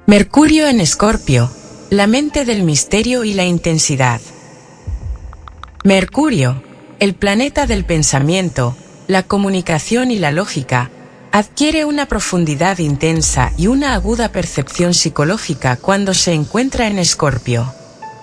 Mercurio en Escorpio, la mente del misterio y la intensidad. Mercurio, el planeta del pensamiento, la comunicación y la lógica, adquiere una profundidad intensa y una aguda percepción psicológica cuando se encuentra en Escorpio.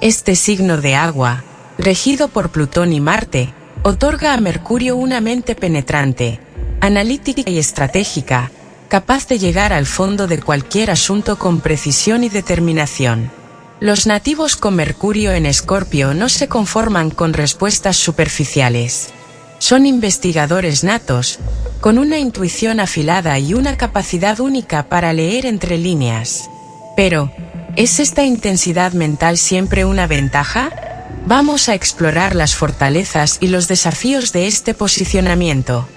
Este signo de agua, regido por Plutón y Marte, otorga a Mercurio una mente penetrante, analítica y estratégica, capaz de llegar al fondo de cualquier asunto con precisión y determinación. Los nativos con Mercurio en Escorpio no se conforman con respuestas superficiales. Son investigadores natos, con una intuición afilada y una capacidad única para leer entre líneas. Pero, ¿es esta intensidad mental siempre una ventaja? Vamos a explorar las fortalezas y los desafíos de este posicionamiento.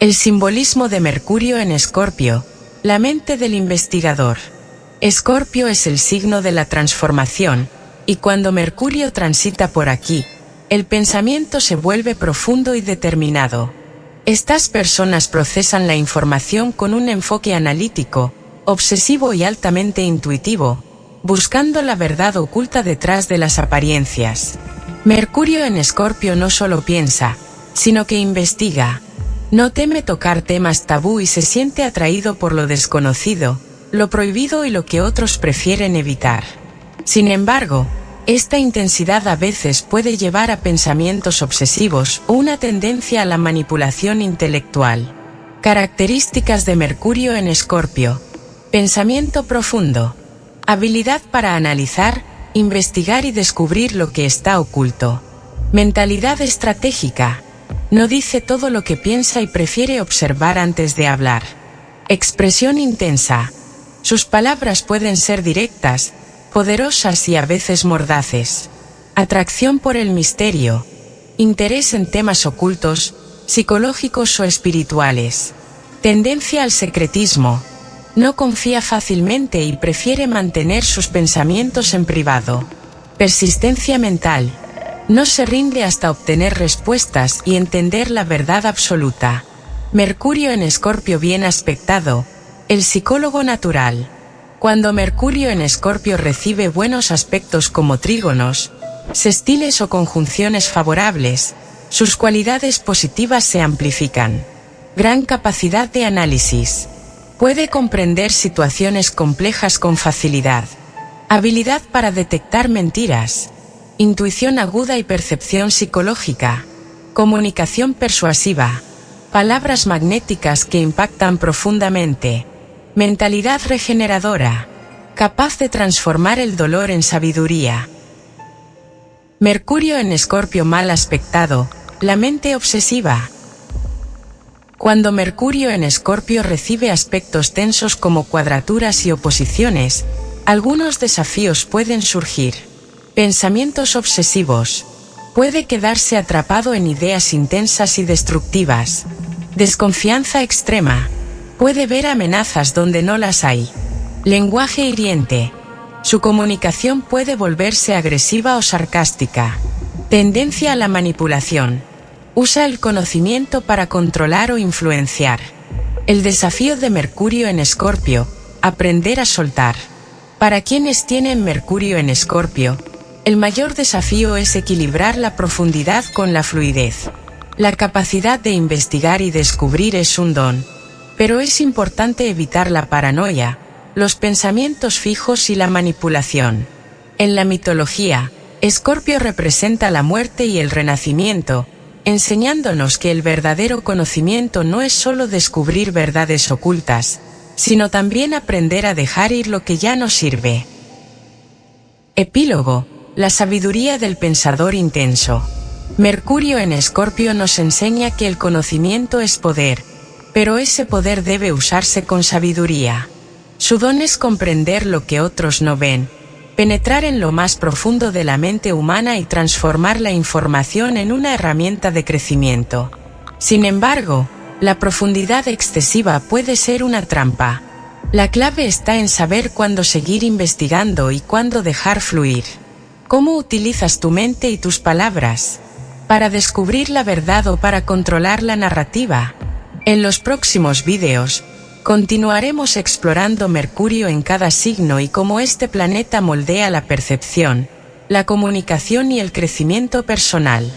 El simbolismo de Mercurio en Escorpio, la mente del investigador. Escorpio es el signo de la transformación, y cuando Mercurio transita por aquí, el pensamiento se vuelve profundo y determinado. Estas personas procesan la información con un enfoque analítico, obsesivo y altamente intuitivo, buscando la verdad oculta detrás de las apariencias. Mercurio en Escorpio no solo piensa, sino que investiga. No teme tocar temas tabú y se siente atraído por lo desconocido, lo prohibido y lo que otros prefieren evitar. Sin embargo, esta intensidad a veces puede llevar a pensamientos obsesivos o una tendencia a la manipulación intelectual. Características de Mercurio en Escorpio. Pensamiento profundo. Habilidad para analizar, investigar y descubrir lo que está oculto. Mentalidad estratégica. No dice todo lo que piensa y prefiere observar antes de hablar. Expresión intensa. Sus palabras pueden ser directas, poderosas y a veces mordaces. Atracción por el misterio. Interés en temas ocultos, psicológicos o espirituales. Tendencia al secretismo. No confía fácilmente y prefiere mantener sus pensamientos en privado. Persistencia mental. No se rinde hasta obtener respuestas y entender la verdad absoluta. Mercurio en Escorpio bien aspectado, el psicólogo natural. Cuando Mercurio en Escorpio recibe buenos aspectos como trígonos, sextiles o conjunciones favorables, sus cualidades positivas se amplifican. Gran capacidad de análisis. Puede comprender situaciones complejas con facilidad. Habilidad para detectar mentiras. Intuición aguda y percepción psicológica. Comunicación persuasiva. Palabras magnéticas que impactan profundamente. Mentalidad regeneradora. Capaz de transformar el dolor en sabiduría. Mercurio en Escorpio mal aspectado, la mente obsesiva. Cuando Mercurio en Escorpio recibe aspectos tensos como cuadraturas y oposiciones, algunos desafíos pueden surgir. Pensamientos obsesivos. Puede quedarse atrapado en ideas intensas y destructivas. Desconfianza extrema. Puede ver amenazas donde no las hay. Lenguaje hiriente. Su comunicación puede volverse agresiva o sarcástica. Tendencia a la manipulación. Usa el conocimiento para controlar o influenciar. El desafío de Mercurio en Escorpio, aprender a soltar. Para quienes tienen Mercurio en Escorpio, el mayor desafío es equilibrar la profundidad con la fluidez. La capacidad de investigar y descubrir es un don, pero es importante evitar la paranoia, los pensamientos fijos y la manipulación. En la mitología, Escorpio representa la muerte y el renacimiento, enseñándonos que el verdadero conocimiento no es solo descubrir verdades ocultas, sino también aprender a dejar ir lo que ya no sirve. Epílogo. La sabiduría del pensador intenso. Mercurio en Escorpio nos enseña que el conocimiento es poder, pero ese poder debe usarse con sabiduría. Su don es comprender lo que otros no ven, penetrar en lo más profundo de la mente humana y transformar la información en una herramienta de crecimiento. Sin embargo, la profundidad excesiva puede ser una trampa. La clave está en saber cuándo seguir investigando y cuándo dejar fluir. ¿Cómo utilizas tu mente y tus palabras? ¿Para descubrir la verdad o para controlar la narrativa? En los próximos vídeos, Continuaremos explorando Mercurio en cada signo y cómo este planeta moldea la percepción, la comunicación y el crecimiento personal.